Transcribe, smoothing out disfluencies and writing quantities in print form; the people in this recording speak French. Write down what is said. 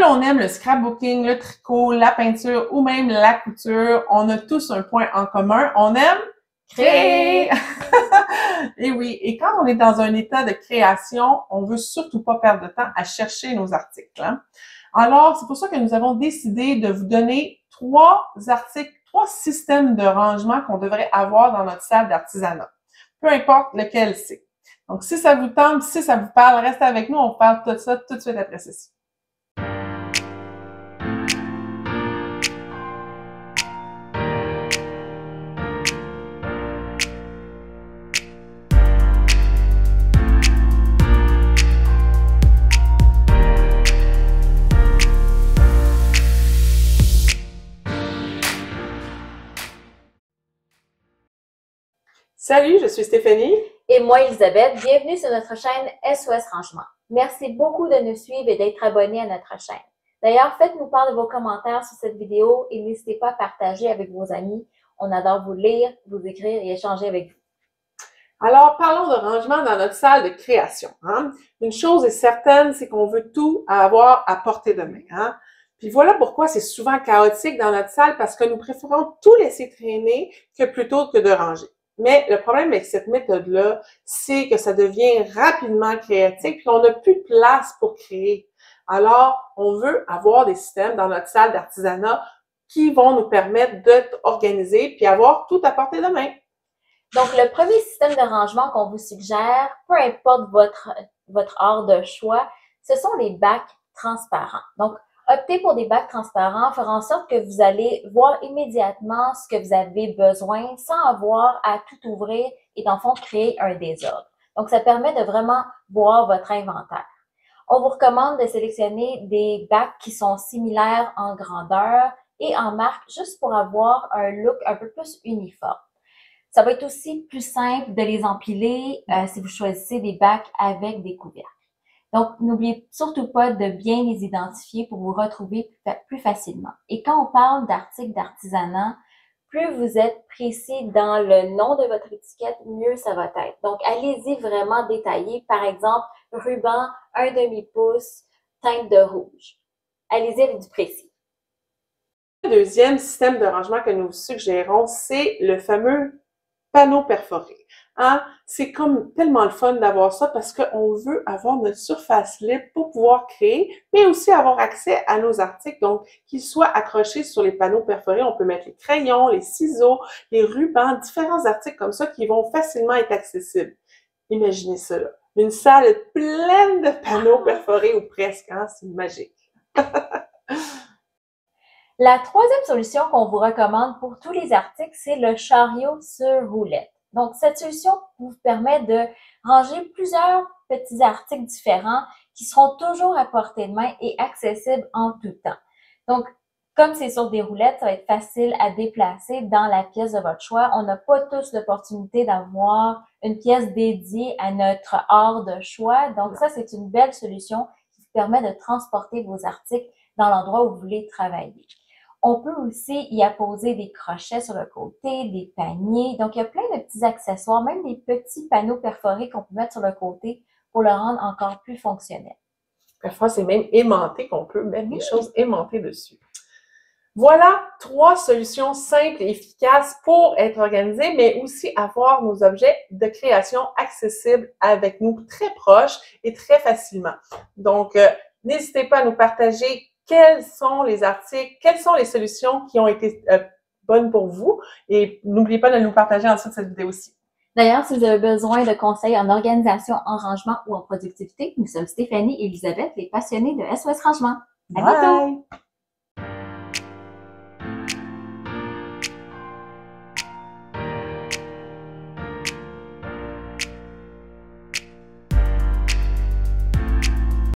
on aime le scrapbooking, le tricot, la peinture ou même la couture, on a tous un point en commun. On aime créer! Et oui, et quand on est dans un état de création, on veut surtout pas perdre de temps à chercher nos articles, hein? Alors, c'est pour ça que nous avons décidé de vous donner 3 articles, 3 systèmes de rangement qu'on devrait avoir dans notre salle d'artisanat. Peu importe lequel c'est. Donc, si ça vous tente, si ça vous parle, restez avec nous, on parle de ça tout de suite après ceci. Salut, je suis Stéphanie. Et moi, Elisabeth. Bienvenue sur notre chaîne SOS Rangement. Merci beaucoup de nous suivre et d'être abonnés à notre chaîne. D'ailleurs, faites-nous part de vos commentaires sur cette vidéo et n'hésitez pas à partager avec vos amis. On adore vous lire, vous écrire et échanger avec vous. Alors, parlons de rangement dans notre salle de création, hein. Une chose est certaine, c'est qu'on veut tout avoir à portée de main, hein. Puis voilà pourquoi c'est souvent chaotique dans notre salle, parce que nous préférons tout laisser traîner plutôt que de ranger. Mais le problème avec cette méthode-là, c'est que ça devient rapidement chaotique, puis on n'a plus de place pour créer. Alors, on veut avoir des systèmes dans notre salle d'artisanat qui vont nous permettre d'être organisés puis avoir tout à portée de main. Donc, le premier système de rangement qu'on vous suggère, peu importe votre art de choix, ce sont les bacs transparents. Donc, opter pour des bacs transparents fera en sorte que vous allez voir immédiatement ce que vous avez besoin sans avoir à tout ouvrir et dans le fond créer un désordre. Donc, ça permet de vraiment voir votre inventaire. On vous recommande de sélectionner des bacs qui sont similaires en grandeur et en marque juste pour avoir un look un peu plus uniforme. Ça va être aussi plus simple de les empiler si vous choisissez des bacs avec des couvercles. Donc, n'oubliez surtout pas de bien les identifier pour vous retrouver plus facilement. Et quand on parle d'articles d'artisanat, plus vous êtes précis dans le nom de votre étiquette, mieux ça va être. Donc, allez-y vraiment détaillé. Par exemple, ruban, 1/2 pouce, teinte de rouge. Allez-y avec du précis. Le deuxième système de rangement que nous suggérons, c'est le fameux panneau perforé. Hein? C'est comme tellement le fun d'avoir ça parce qu'on veut avoir notre surface libre pour pouvoir créer, mais aussi avoir accès à nos articles, donc qu'ils soient accrochés sur les panneaux perforés. On peut mettre les crayons, les ciseaux, les rubans, différents articles comme ça qui vont facilement être accessibles. Imaginez cela. Une salle pleine de panneaux perforés ou presque, hein? C'est magique. La troisième solution qu'on vous recommande pour tous les articles, c'est le chariot sur roulette. Donc, cette solution vous permet de ranger plusieurs petits articles différents qui seront toujours à portée de main et accessibles en tout temps. Donc, comme c'est sur des roulettes, ça va être facile à déplacer dans la pièce de votre choix. On n'a pas tous l'opportunité d'avoir une pièce dédiée à notre art de choix. Donc, ça, c'est une belle solution qui vous permet de transporter vos articles dans l'endroit où vous voulez travailler. On peut aussi y apposer des crochets sur le côté, des paniers. Donc, il y a plein de petits accessoires, même des petits panneaux perforés qu'on peut mettre sur le côté pour le rendre encore plus fonctionnel. Parfois, c'est même aimanté qu'on peut mettre des choses aimantées dessus. Voilà 3 solutions simples et efficaces pour être organisé, mais aussi avoir nos objets de création accessibles avec nous, très proches et très facilement. Donc, n'hésitez pas à nous partager quels sont les articles, quelles sont les solutions qui ont été bonnes pour vous. Et n'oubliez pas de nous partager en dessous de cette vidéo aussi. D'ailleurs, si vous avez besoin de conseils en organisation, en rangement ou en productivité, nous sommes Stéphanie et Elisabeth, les passionnées de SOS Rangement. À bientôt!